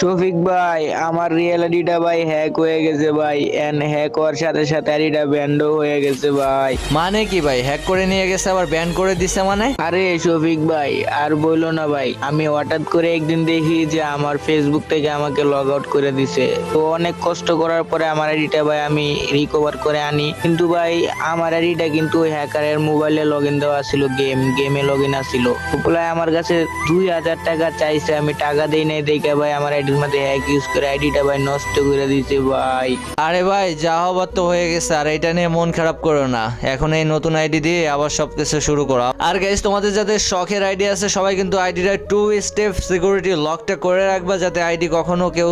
শফিক ভাই, আমার রিয়েল আইডিটা ভাই হ্যাক হয়ে গেছে ভাই, এন্ড হ্যাক হওয়ার সাথে সাথে আইডিটা ব্যান্ডও হয়ে গেছে ভাই। মানে কি ভাই, হ্যাক করে নিয়ে গেছে আবার ব্যান করে দিছে মানে? আরে শফিক ভাই, আর বইলো না ভাই, আমি হঠাৎ করে একদিন দেখি যে আমার ফেসবুক থেকে আমাকে লগ আউট করে দিছে। তো অনেক কষ্ট করার পরে আমার আইডিটা ভাই আমি রিকভার করে আনি, কিন্তু ভাই আমার আইডিটা কিন্তু হ্যাকারের মোবাইলে লগ ইন দেওয়া ছিল, গেমে লগ ইন আসছিল। ওগুলাই আমার কাছে 2000 টাকা চাইছে, আমি টাকা দেই নাই দেখে ভাই আমার আইডির মধ্যে হ্যাক ইউজ করে আইডিটা ভাই নষ্ট করে দিছে ভাই। আরে ভাই, যা হবার তো হয়ে গেছে, আর এটা নিয়ে মন খারাপ করো না। এখন এই নতুন আইডি দিয়ে আবার সবকিছু শুরু করো। আর গাইস, তোমাদের যাদের শখের আইডি আছে সবাই কিন্তু আইডিটা 2 স্টেপ সিকিউরিটি লকটা করে রাখবা, যাতে আইডি কখনো কেউ